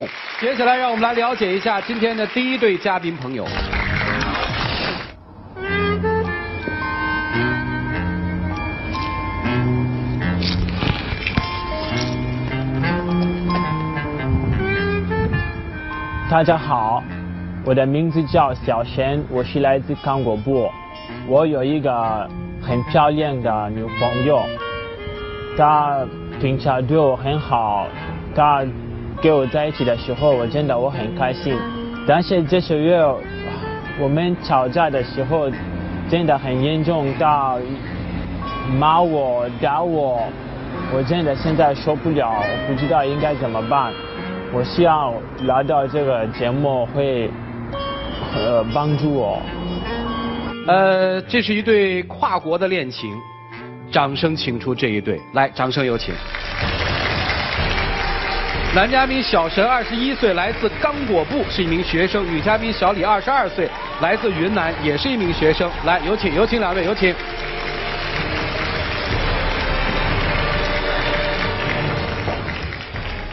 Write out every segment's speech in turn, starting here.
接下来让我们来了解一下今天的第一对嘉宾朋友。大家好，我的名字叫小贤，我是来自刚果部。我有一个很漂亮的女朋友，她平常对我很好，她跟我在一起的时候，我很开心。但是这个月我们吵架的时候真的很严重，到骂我打我，我真的现在受不了，我不知道应该怎么办。我希望来到这个节目会帮助我。这是一对跨国的恋情，掌声请出这一对，来，掌声有请。男嘉宾小神21岁，来自刚果部，是一名学生；女嘉宾小李22岁，来自云南，也是一名学生。来，有请两位，有请。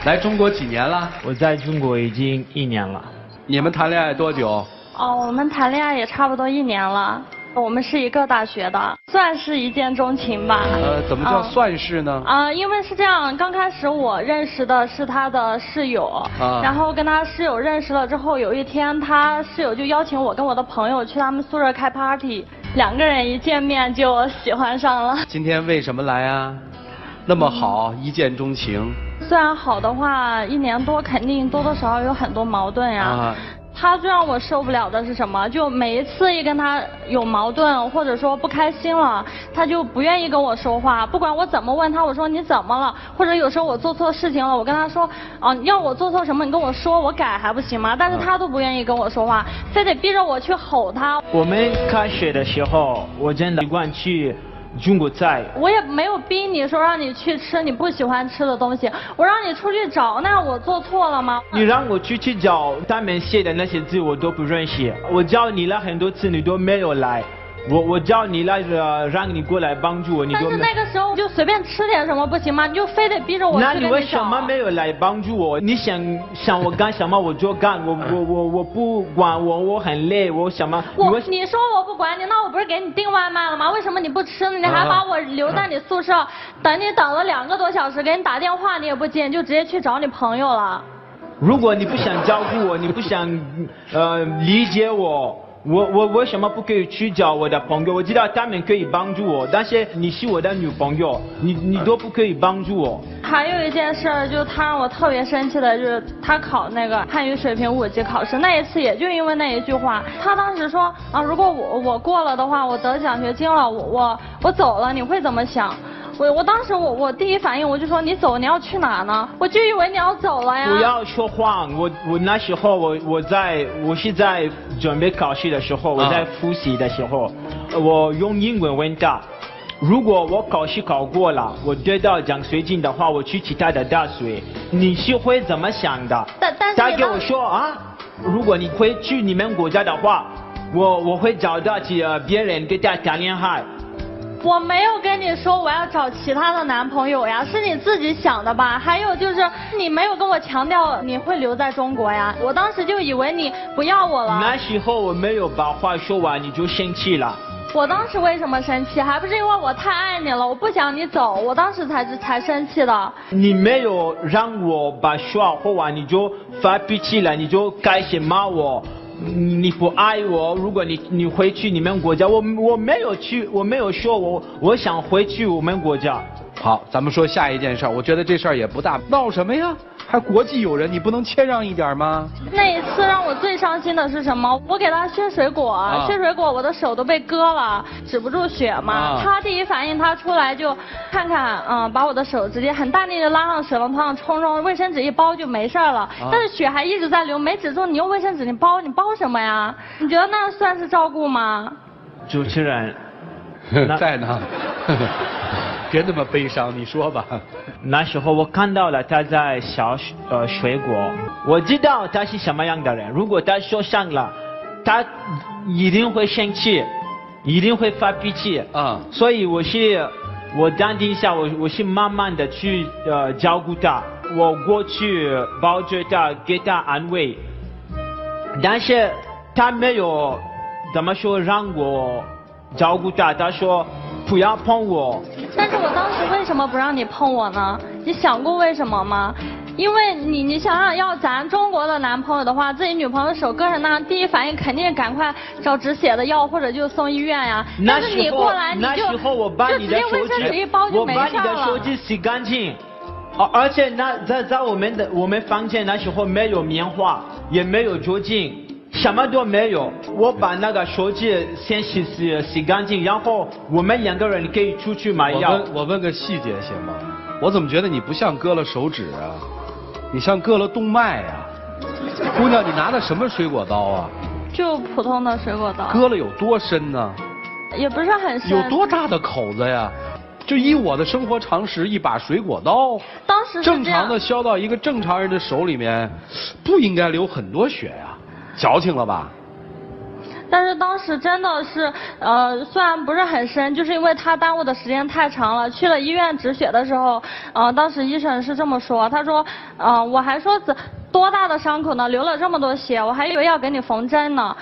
来中国几年了？我在中国已经1年了。你们谈恋爱多久？我们谈恋爱也差不多1年了。我们是一个大学的，算是一见钟情吧。怎么叫算是呢？因为是这样，刚开始我认识的是他的室友，然后跟他室友认识了之后，有一天他室友就邀请我跟我的朋友去他们宿舍开 party， 2个人一见面就喜欢上了。今天为什么来啊？那么好，一见钟情。虽然好的话，1年多肯定多多少少有很多矛盾呀。他最让我受不了的是什么？就每一次一跟他有矛盾，或者说不开心了，他就不愿意跟我说话。不管我怎么问他，我说你怎么了？或者有时候我做错事情了，我跟他说，要我做错什么，你跟我说，我改还不行吗？但是他都不愿意跟我说话，非得逼着我去吼他。我们开学的时候，我真的习惯去中国菜。我也没有逼你说让你去吃你不喜欢吃的东西，我让你出去找，那我做错了吗？你让我去找他们写的那些字，我都不认识。我叫你了很多次，你都没有来。我叫你来让你过来帮助我，你都没。但是那个时候就随便吃点什么不行吗？你就非得逼着我去跟你找。那你为什么没有来帮助我？你想我干什么我就干，我不管我很累，我什么？你说我不管你，那我不是给你订外卖了吗？为什么你不吃呢？你还把我留在你宿舍，等了2个多小时，给你打电话你也不接，你就直接去找你朋友了。如果你不想照顾我，你不想理解我。我为什么不可以去找我的朋友？我知道他们可以帮助我，但是你是我的女朋友，你都不可以帮助我。还有一件事，就他让我特别生气的，就是他考那个汉语水平5级考试那一次，也就因为那一句话，他当时说如果我过了的话，我得奖学金了，我走了，你会怎么想？我当时我第一反应我就说你走，你要去哪呢？我就以为你要走了呀。不要说谎，我那时候我是在准备考试的时候，我在复习的时候，我用英文问他，如果我考试考过了，我得到奖学金的话，我去其他的大学，你是会怎么想的？但是他给我说如果你会去你们国家的话，我会找到别人跟他谈恋爱。我没有跟你说我要找其他的男朋友呀，是你自己想的吧？还有就是你没有跟我强调你会留在中国呀，我当时就以为你不要我了。那时候我没有把话说完，你就生气了。我当时为什么生气？还不是因为我太爱你了，我不想你走，我当时才生气的。你没有让我把话说完，你就发脾气了，你就开始骂我。你不爱我，如果你回去你们国家，我没有去，我没有说我想回去我们国家。好，咱们说下一件事，我觉得这事儿也不大，闹什么呀？还国际友人，你不能谦让一点吗？那一次让我最伤心的是什么？我给他削水果，削水果我的手都被割了，止不住血嘛。他第一反应他出来就看看，把我的手直接很大力的拉上水龙头上冲，卫生纸一包就没事了。但是血还一直在流，没止住。你用卫生纸你包什么呀？你觉得那算是照顾吗？主持人在呢。别那么悲伤，你说吧。那时候我看到了他在削水果，我知道他是什么样的人。如果他受伤了，他一定会生气，一定会发脾气。所以我淡定一下，我是慢慢的去照顾他。我过去抱着他给他安慰，但是他没有怎么说让我照顾他，他说不要碰我。但是我当时为什么不让你碰我呢？你想过为什么吗？因为你想想，要咱中国的男朋友的话，自己女朋友手割成那样，第一反应肯定赶快找止血的药，或者就送医院呀。但是你过来，你就那时候我把你的手机，我把你的手机洗干净。而且在我们房间那时候没有棉花，也没有酒精，什么都没有。我把那个手机先洗干净，然后我们两个人可以出去买药。我问个细节行吗？我怎么觉得你不像割了手指啊？你像割了动脉呀，姑娘，你拿的什么水果刀啊？就普通的水果刀。割了有多深呢？也不是很深。有多大的口子呀？就依我的生活常识，一把水果刀，当时正常的削到一个正常人的手里面，不应该流很多血呀，矫情了吧？但是当时真的是，虽然不是很深，就是因为他耽误的时间太长了。去了医院止血的时候，当时医生是这么说，他说，我还说多大的伤口呢，流了这么多血，我还以为要给你缝针呢。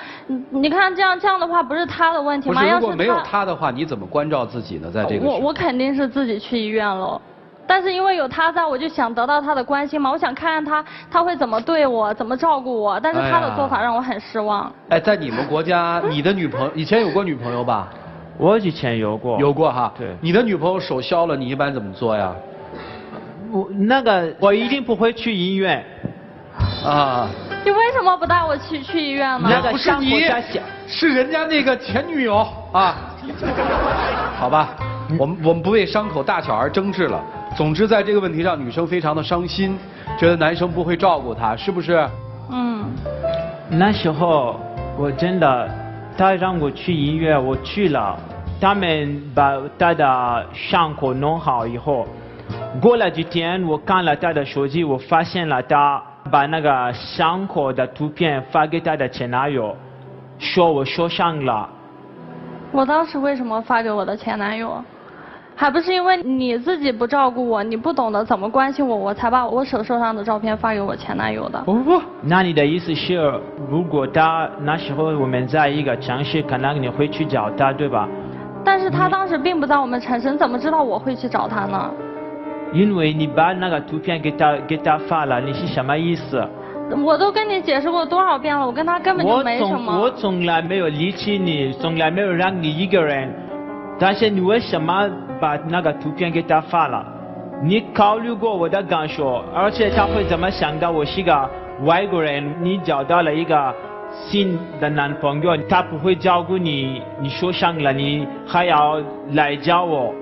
你看这样的话，不是他的问题吗？不是，如果没有他的话，你怎么关照自己呢？在这个我肯定是自己去医院了。但是因为有他在，我就想得到他的关心嘛，我想看看他会怎么对我，怎么照顾我。但是他的做法让我很失望。哎，在你们国家，你的女朋友以前有过女朋友吧？我以前有过。有过哈。对。你的女朋友手削了，你一般怎么做呀？我一定不会去医院。啊。你为什么不带我去医院呢？那不是你，是人家那个前女友啊。好吧，我们不为伤口大小而争执了。总之，在这个问题上，女生非常的伤心，觉得男生不会照顾她，是不是？嗯。那时候我真的，他让我去医院，我去了，他们把他的伤口弄好以后，过了几天，我看了他的手机，我发现了他把那个伤口的图片发给他的前男友，说我受伤了。我当时为什么发给我的前男友？还不是因为你自己不照顾我，你不懂得怎么关心我，我才把我手受伤的照片发给我前男友的。不，那你的意思是，如果他那时候我们在一个城市，可能你会去找他，对吧？但是他当时并不在我们城市，你怎么知道我会去找他呢？因为你把那个图片给他发了，你是什么意思？我都跟你解释过多少遍了，我跟他根本就没什么。我从来没有离弃你，从来没有让你一个人。但是你为什么把那个图片给他发了？你考虑过我的感受，而且他会怎么想到我是个外国人？你找到了一个新的男朋友，他不会照顾你，你受伤了，你还要来找我。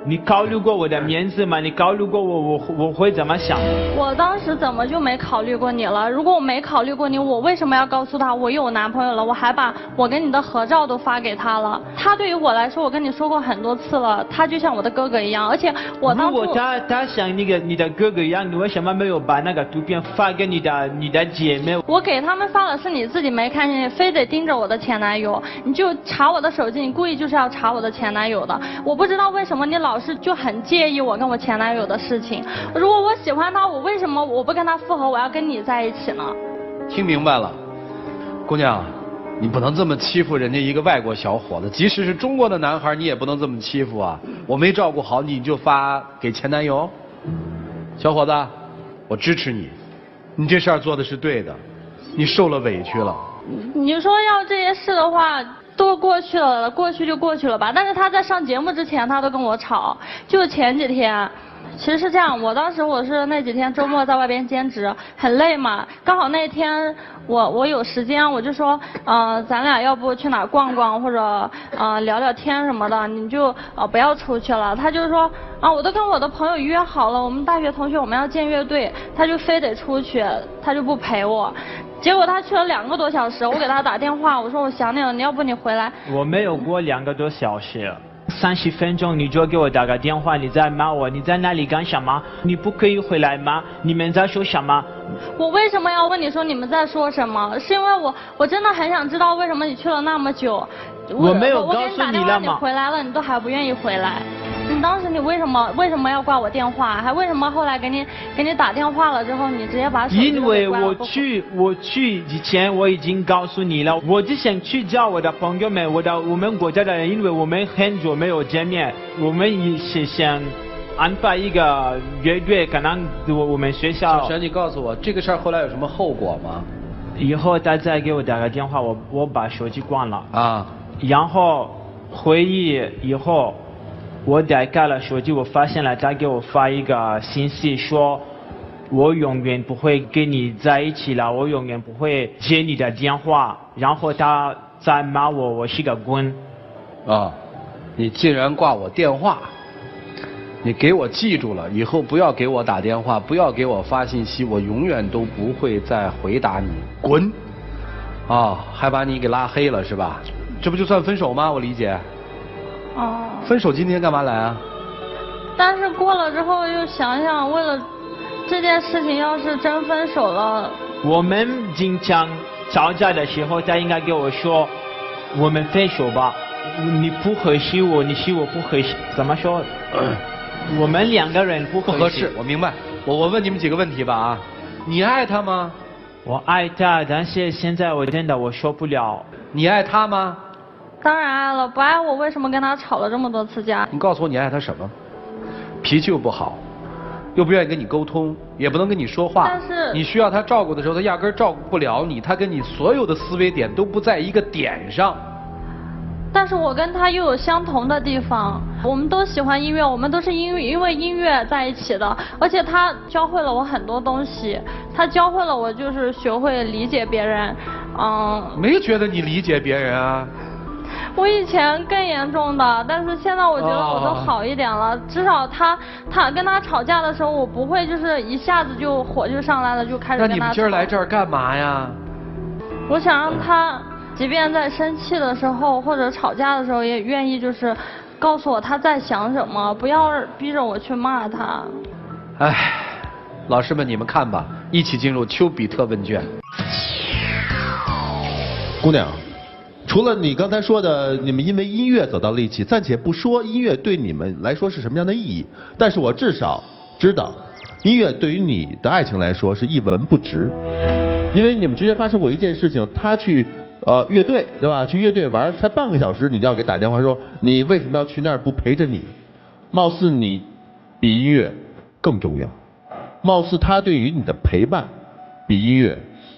你考虑过我的面子吗？你考虑过我会怎么想？我当时怎么就没考虑过你了？如果我没考虑过你，我为什么要告诉他我有男朋友了？我还把我跟你的合照都发给他了。他对于我来说，我跟你说过很多次了，他就像我的哥哥一样。而且我当初，如果他像你的哥哥一样，你为什么没有把那个图片发给你的姐妹？我给他们发了，是你自己没看见，你非得盯着我的前男友，你就查我的手机，你故意就是要查我的前男友的。我不知道为什么你老是就很介意我跟我前男友的事情。如果我喜欢他，我为什么我不跟他复合，我要跟你在一起呢？听明白了，姑娘，你不能这么欺负人家一个外国小伙子，即使是中国的男孩，你也不能这么欺负啊！我没照顾好你就发给前男友，小伙子，我支持你，你这事儿做的是对的，你受了委屈了。你说要这些事的话，都过去了，过去就过去了吧。但是他在上节目之前，他都跟我吵。就前几天，其实是这样，我是那几天周末在外边兼职，很累嘛。刚好那天我有时间，我就说，咱俩要不去哪逛逛，或者聊聊天什么的，你就不要出去了。他就说，我都跟我的朋友约好了，我们大学同学我们要建乐队，他就非得出去，他就不陪我。结果他去了2个多小时，我给他打电话，我说我想你了，你要不你回来。我没有过2个多小时，30分钟你就给我打个电话，你在骂我，你在那里干什么？你不可以回来吗？你们在说什么？我为什么要问你说你们在说什么？是因为我真的很想知道为什么你去了那么久。我没有告诉你了吗？我给你打电话，你回来了，你都还不愿意回来。你当时你为什么要挂我电话？还为什么后来给你打电话了之后，你直接把手机因为关了我去以前我已经告诉你了，我只想去叫我的朋友们，我们国家的人，因为我们很久没有见面，我们也是想安排一个乐队，可能我们学校。小璇，你告诉我这个事儿后来有什么后果吗？以后他再给我打个电话，我把手机关了。啊。然后会议以后，我打开了手机，我发现了他给我发一个信息说，我永远不会跟你在一起了，我永远不会接你的电话。然后他在骂我是个滚。啊，你竟然挂我电话！你给我记住了，以后不要给我打电话，不要给我发信息，我永远都不会再回答你。滚！啊，还把你给拉黑了是吧？这不就算分手吗？我理解。哦。分手今天干嘛来啊？但是过了之后又想想，为了这件事情，要是真分手了，我们经常吵架的时候，他应该跟我说，我们分手吧。你不合适我，你是我不合适，怎么说？我们两个人不合适。我明白。我问你们几个问题吧啊，你爱他吗？我爱他，但是现在我真的我受不了。你爱他吗？当然爱了，不爱我为什么跟他吵了这么多次架？你告诉我你爱他什么？脾气又不好，又不愿意跟你沟通，也不能跟你说话。但是你需要他照顾的时候，他压根儿照顾不了你，他跟你所有的思维点都不在一个点上。但是我跟他又有相同的地方，我们都喜欢音乐，我们都是因为音乐在一起的，而且他教会了我很多东西，他教会了我就是学会理解别人，没觉得你理解别人啊？我以前更严重的，但是现在我觉得我都好一点了，至少他跟他吵架的时候，我不会就是一下子就火就上来了，就开始跟他吵。那你们今儿来这儿干嘛呀？我想让他。即便在生气的时候或者吵架的时候，也愿意就是告诉我他在想什么，不要逼着我去骂他。哎，老师们你们看吧，一起进入丘比特问卷。姑娘，除了你刚才说的，你们因为音乐走到了一起，暂且不说音乐对你们来说是什么样的意义，但是我至少知道，音乐对于你的爱情来说是一文不值，因为你们之间发生过一件事情，他去。乐队对吧？去乐队玩才半个小时，你就要给打电话说你为什么要去那儿不陪着你？貌似你比音乐更重要，貌似他对于你的陪伴比音乐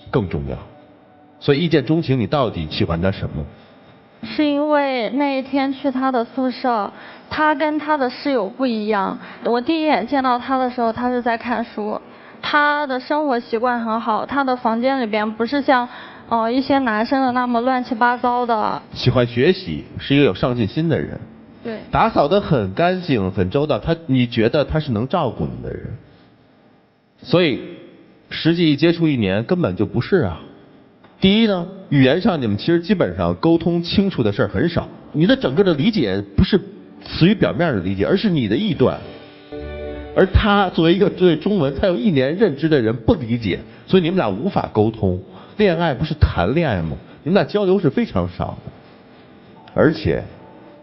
更重要，所以一见钟情，你到底喜欢他什么？是因为那一天去他的宿舍，他跟他的室友不一样。我第一眼见到他的时候，他是在看书，他的生活习惯很好，他的房间里边不是像。一些男生的那么乱七八糟的。喜欢学习，是一个有上进心的人。对。打扫得很干净，很周到。你觉得他是能照顾你的人，所以实际一接触1年根本就不是啊。第一呢，语言上你们其实基本上沟通清楚的事儿很少，你的整个的理解不是词语表面的理解，而是你的臆断。而他作为一个对中文才有1年认知的人不理解，所以你们俩无法沟通。恋爱不是谈恋爱吗？你们俩交流是非常少的，而且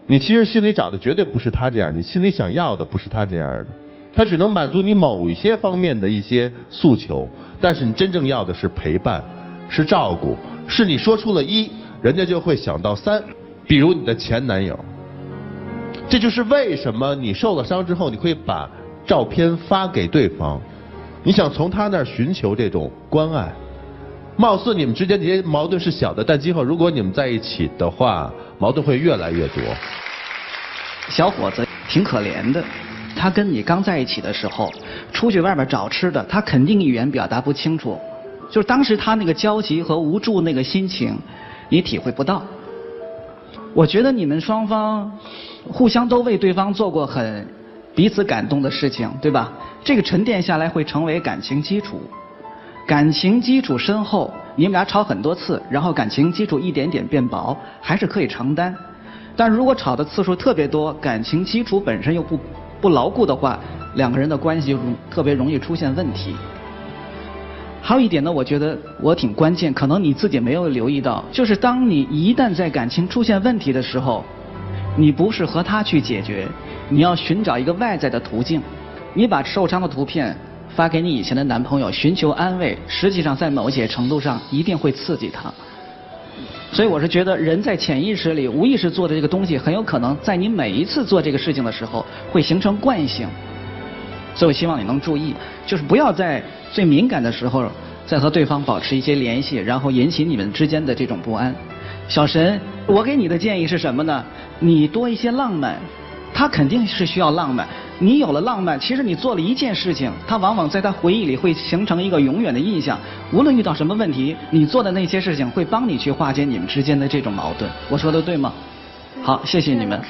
你其实心里找的绝对不是他这样，你心里想要的不是他这样的，他只能满足你某一些方面的一些诉求，但是你真正要的是陪伴，是照顾，是你说出了1，人家就会想到3，比如你的前男友。这就是为什么你受了伤之后，你会把照片发给对方，你想从他那儿寻求这种关爱。貌似你们之间这些矛盾是小的，但今后如果你们在一起的话，矛盾会越来越多。小伙子挺可怜的，他跟你刚在一起的时候，出去外面找吃的，他肯定语言表达不清楚，就是当时他那个焦急和无助那个心情，你体会不到。我觉得你们双方互相都为对方做过很彼此感动的事情，对吧？这个沉淀下来会成为感情基础。感情基础深厚，你们俩吵很多次，然后感情基础一点点变薄，还是可以承担。但如果吵的次数特别多，感情基础本身又不牢固的话，两个人的关系就特别容易出现问题。还有一点呢，我觉得我挺关键，可能你自己没有留意到，就是当你一旦在感情出现问题的时候，你不是和他去解决，你要寻找一个外在的途径。你把受伤的图片发给你以前的男朋友，寻求安慰，实际上在某些程度上一定会刺激他。所以我是觉得人在潜意识里无意识做的这个东西，很有可能在你每一次做这个事情的时候会形成惯性。所以我希望你能注意，就是不要在最敏感的时候再和对方保持一些联系，然后引起你们之间的这种不安。小神，我给你的建议是什么呢？你多一些浪漫，他肯定是需要浪漫。你有了浪漫，其实你做了一件事情，他往往在他回忆里会形成一个永远的印象。无论遇到什么问题，你做的那些事情会帮你去化解你们之间的这种矛盾。我说的对吗？好，谢谢你们。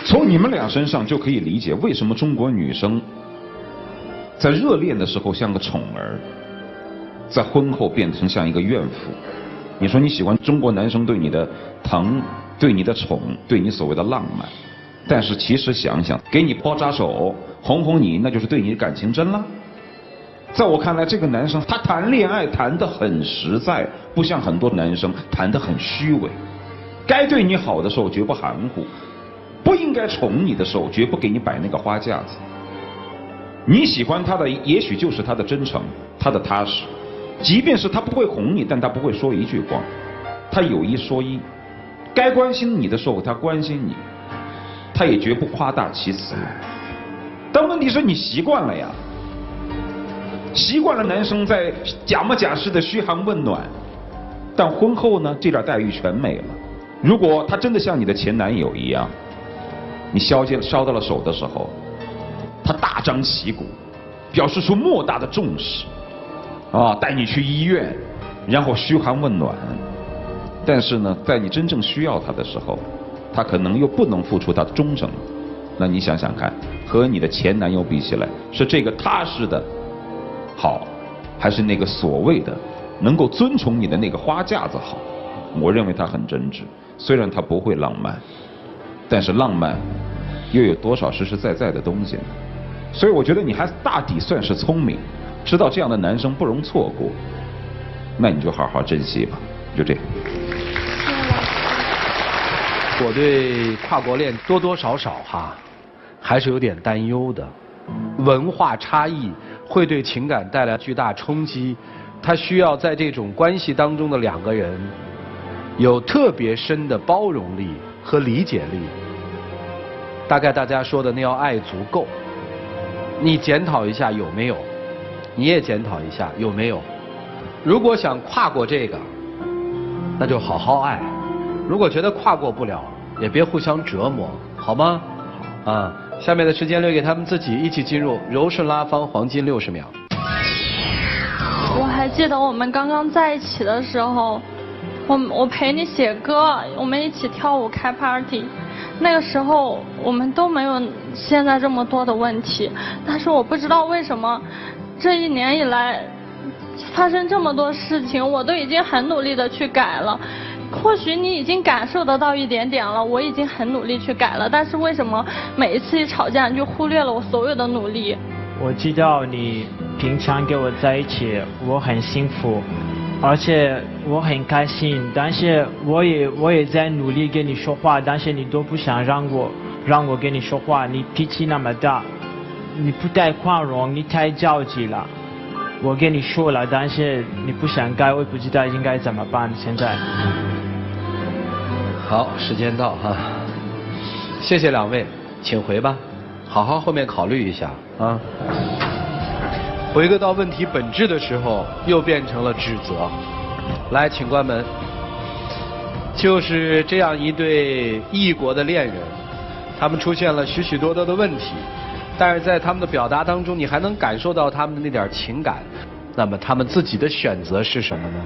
从你们俩身上就可以理解为什么中国女生在热恋的时候像个宠儿，在婚后变成像一个怨妇。你说你喜欢中国男生对你的疼，对你的宠，对你所谓的浪漫，但是其实想想，给你包扎手，哄哄你，那就是对你的感情真了。在我看来，这个男生他谈恋爱谈得很实在，不像很多男生谈得很虚伪。该对你好的时候绝不含糊，不应该宠你的时候绝不给你摆那个花架子。你喜欢他的也许就是他的真诚，他的踏实，即便是他不会哄你，但他不会说一句话，他有一说一，该关心你的时候他关心你，他也绝不夸大其词。但问题是你习惯了呀，习惯了男生在假模假式的嘘寒问暖，但婚后呢，这点待遇全没了。如果他真的像你的前男友一样，你烧到了手的时候，他大张旗鼓，表示出莫大的重视，带你去医院，然后嘘寒问暖。但是呢，在你真正需要他的时候，他可能又不能付出他的忠诚。那你想想看，和你的前男友比起来，是这个踏实的好，还是那个所谓的能够尊崇你的那个花架子好？我认为他很真挚，虽然他不会浪漫，但是浪漫又有多少实实在在的东西呢？所以我觉得你还大抵算是聪明，知道这样的男生不容错过，那你就好好珍惜吧。就这样。我对跨国恋多多少少还是有点担忧的。文化差异会对情感带来巨大冲击，他需要在这种关系当中的两个人有特别深的包容力和理解力。大概大家说的那要爱足够，你检讨一下有没有，你也检讨一下有没有。如果想跨过这个，那就好好爱；如果觉得跨过不了，也别互相折磨，好吗？下面的时间留给他们自己，一起进入柔顺拉芳黄金60秒。我还记得我们刚刚在一起的时候，我陪你写歌，我们一起跳舞开 party。那个时候我们都没有现在这么多的问题，但是我不知道为什么这1年以来发生这么多事情，我都已经很努力的去改了。或许你已经感受得到一点点了，我已经很努力去改了，但是为什么每一次一吵架你就忽略了我所有的努力？我知道你平常跟我在一起，我很幸福，而且我很开心，但是我也在努力跟你说话，但是你都不想让我跟你说话，你脾气那么大，你不太宽容，你太着急了。我跟你说了，但是你不想改，我也不知道应该怎么办。现在，好，时间到谢谢两位，请回吧，好好后面考虑一下回归到问题本质的时候，又变成了指责。来，请关门。就是这样一对异国的恋人，他们出现了许许多多的问题，但是在他们的表达当中，你还能感受到他们的那点情感。那么他们自己的选择是什么呢？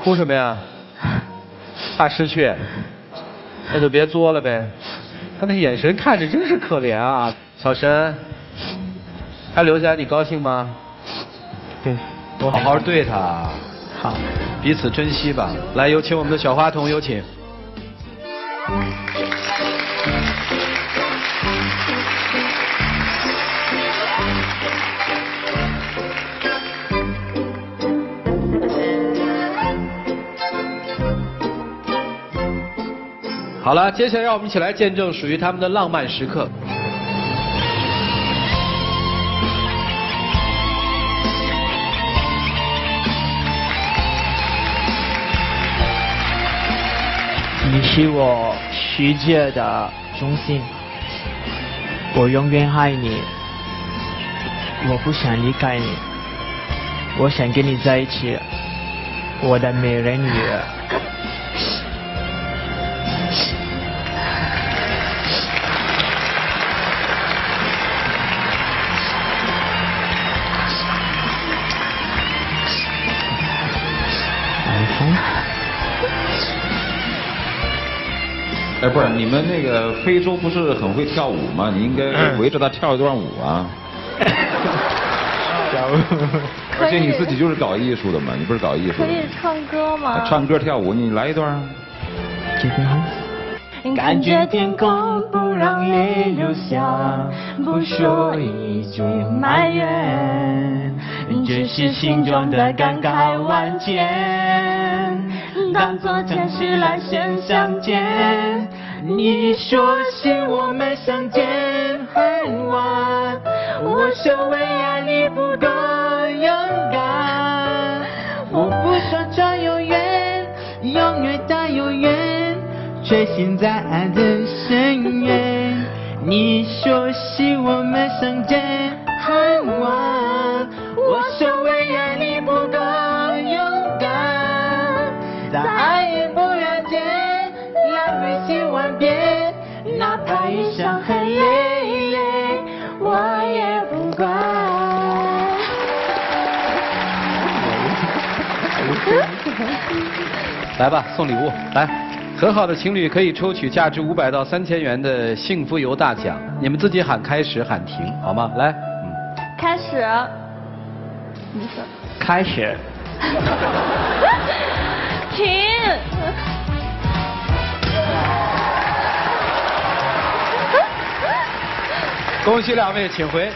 哭什么呀？怕失去？那就别作了呗。他那眼神看着真是可怜啊，小申。他留下来你高兴吗？对，好好对他。好，彼此珍惜吧。来，有请我们的小花童，有请。好了，接下来让我们一起来见证属于他们的浪漫时刻。你是我世界的中心，我永远爱你，我不想离开你，我想跟你在一起，我的美人鱼。哎，不是，你们那个非洲不是很会跳舞吗？你应该围着他跳一段舞啊。而且你自己就是搞艺术的嘛，你不是搞艺术的？可以唱歌吗？唱歌跳舞，你来一段啊。感觉天空不让泪流下，不说一句埋怨，只是心中的感慨万千，当作前世来生相见。你说是我们相见很晚，我说为爱你不够勇敢，我不说这有缘，永远的有缘，却陷在爱的深渊。你说是我们相见很晚，我说为爱你不够勇敢，再爱也不了解，浪费千万遍，哪怕遇伤痕累累，我也不管。来吧，送礼物来。很好的情侣可以抽取价值500到3000元的幸福游大奖，你们自己喊开始喊停，好吗？来，开始。你说。开始。停。恭喜两位，请回。